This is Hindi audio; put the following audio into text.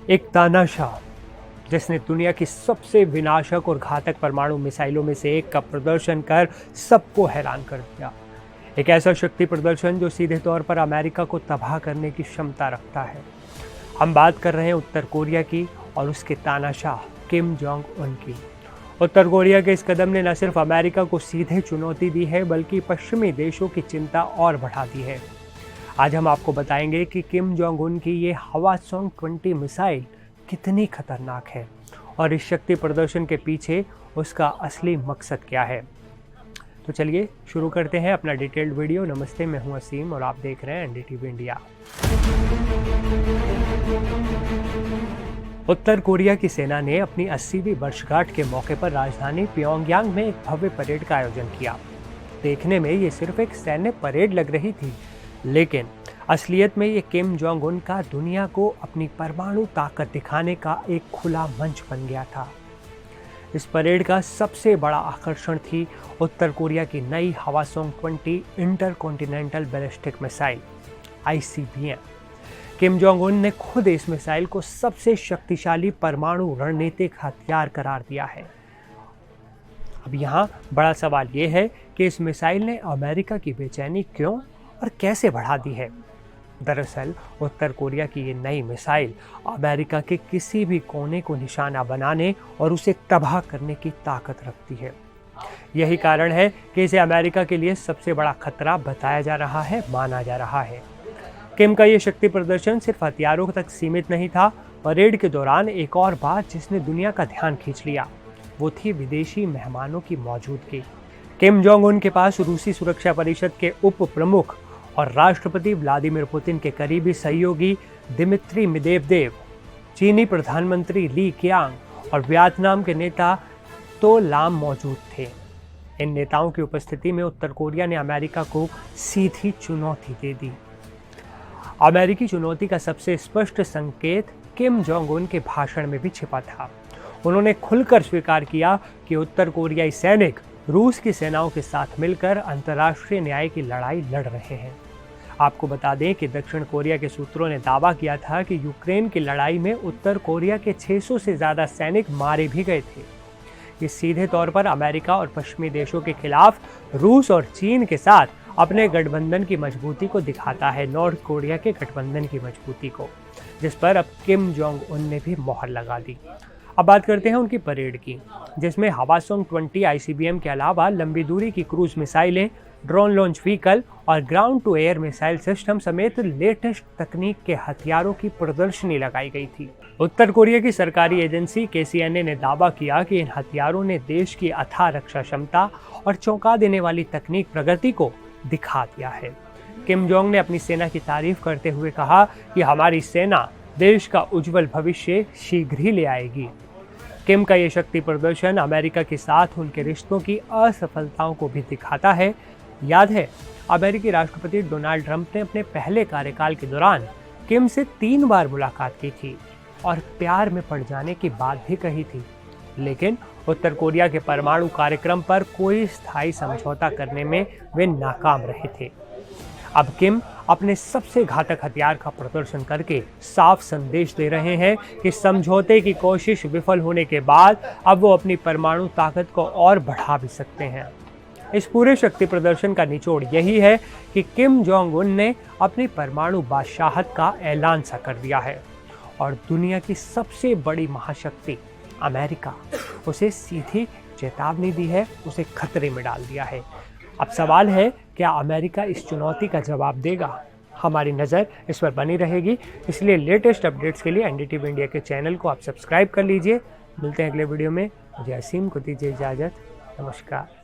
एक तानाशाह जिसने दुनिया की सबसे विनाशक और घातक परमाणु मिसाइलों में से एक का प्रदर्शन कर सबको हैरान कर दिया। एक ऐसा शक्ति प्रदर्शन जो सीधे तौर पर अमेरिका को तबाह करने की क्षमता रखता है। हम बात कर रहे हैं उत्तर कोरिया की और उसके तानाशाह किम जोंग उन की। उत्तर कोरिया के इस कदम ने न सिर्फ अमेरिका को सीधे चुनौती दी है बल्कि पश्चिमी देशों की चिंता और बढ़ा दी है। आज हम आपको बताएंगे कि किम जोंग उन की ये हवासोंग 20 मिसाइल कितनी खतरनाक है और इस शक्ति प्रदर्शन के पीछे उसका असली मकसद क्या है। तो चलिए शुरू करते हैं अपना डिटेल्ड वीडियो। नमस्ते, मैं हूं असीम और आप देख रहे हैं एनडीटीवी इंडिया। उत्तर कोरिया की सेना ने अपनी 80वीं वर्षगांठ के मौके पर राजधानी प्योंगयांग में एक भव्य परेड का आयोजन किया। देखने में ये सिर्फ एक सैन्य परेड लग रही थी, लेकिन असलियत में ये किम जोंग उन का दुनिया को अपनी परमाणु ताकत दिखाने का एक खुला मंच बन गया था। इस परेड का सबसे बड़ा आकर्षण थी उत्तर कोरिया की नई Hwasong 20 intercontinental ballistic missile ICBM। Kim Jong Un ने खुद इस मिसाइल को सबसे शक्तिशाली परमाणु रणनीतिक हथियार करार दिया है। अब यहाँ बड़ा सवाल ये है कि इस मिसाइल ने अमेरिका की बेचैनी क्यों और कैसे बढ़ा दी है। दरअसल उत्तर कोरिया की ये नई मिसाइल अमेरिका के किसी भी कोने को निशाना बनाने और उसे तबाह करने की ताकत रखती है। यही कारण है कि इसे अमेरिका के लिए सबसे बड़ा खतरा बताया जा रहा है, माना जा रहा है। किम का ये शक्ति प्रदर्शन सिर्फ हथियारों तक सीमित नहीं था। परेड के दौरान एक और बात जिसने दुनिया का ध्यान खींच लिया, वो थी विदेशी मेहमानों की मौजूदगी। किम जोंग उन के पास रूसी सुरक्षा परिषद के उप प्रमुख और राष्ट्रपति व्लादिमीर पुतिन के करीबी सहयोगी दिमित्री मेदवेदेव, चीनी प्रधानमंत्री ली कीयांग और वियतनाम के नेता तो लाम मौजूद थे। इन नेताओं की उपस्थिति में उत्तर कोरिया ने अमेरिका को सीधी चुनौती दे दी। अमेरिकी चुनौती का सबसे स्पष्ट संकेत किम जोंग उन के भाषण में भी छिपा था। उन्होंने खुलकर स्वीकार किया कि उत्तर कोरियाई सैनिक रूस की सेनाओं के साथ मिलकर अंतर्राष्ट्रीय न्याय की लड़ाई लड़ रहे हैं। आपको बता दें कि दक्षिण कोरिया के सूत्रों ने दावा किया था कि यूक्रेन की लड़ाई में उत्तर कोरिया के 600 से ज़्यादा सैनिक मारे भी गए थे। ये सीधे तौर पर अमेरिका और पश्चिमी देशों के खिलाफ रूस और चीन के साथ अपने गठबंधन की मजबूती को दिखाता है, नॉर्थ कोरिया के गठबंधन की मजबूती को, जिस पर अब किम जोंग उन ने भी मोहर लगा दी। अब बात करते हैं उनकी परेड की, जिसमें हवासोंग 20 ICBM के अलावा लंबी दूरी की क्रूज मिसाइलें, ड्रोन लॉन्च व्हीकल और ground to air missile system समेत लेटेस्ट तकनीक के हथियारों की प्रदर्शनी लगाई गई थी। उत्तर कोरिया की सरकारी एजेंसी KCNA ने दावा किया कि इन हथियारों ने देश की अथाह रक्षा क्षमता और चौंका देने वाली तकनीक प्रगति को दिखा दिया है। किम जोंग ने अपनी सेना की तारीफ करते हुए कहा कि हमारी सेना देश का उज्जवल भविष्य शीघ्र ही ले आएगी। किम का ये शक्ति प्रदर्शन अमेरिका के साथ उनके रिश्तों की असफलताओं को भी दिखाता है। याद है, अमेरिकी राष्ट्रपति डोनाल्ड ट्रंप ने अपने पहले कार्यकाल के दौरान किम से 3 बार मुलाकात की थी और प्यार में पड़ जाने की बात भी कही थी, लेकिन उत्तर कोरिया के परमाणु कार्यक्रम पर कोई स्थायी समझौता करने में वे नाकाम रहे थे। अब किम अपने सबसे घातक हथियार का प्रदर्शन करके साफ संदेश दे रहे हैं कि समझौते की कोशिश विफल होने के बाद अब वो अपनी परमाणु ताकत को और बढ़ा भी सकते हैं। इस पूरे शक्ति प्रदर्शन का निचोड़ यही है कि किम जोंग उन ने अपनी परमाणु बादशाहत का ऐलान सा कर दिया है और दुनिया की सबसे बड़ी महाशक्ति अमेरिका उसे सीधी चेतावनी दी है, उसे खतरे में डाल दिया है। अब सवाल है, क्या अमेरिका इस चुनौती का जवाब देगा? हमारी नज़र इस पर बनी रहेगी, इसलिए लेटेस्ट अपडेट्स के लिए एनडीटीवी इंडिया के चैनल को आप सब्सक्राइब कर लीजिए। मिलते हैं अगले वीडियो में। मुझे असीम को दीजिए इजाज़त। नमस्कार।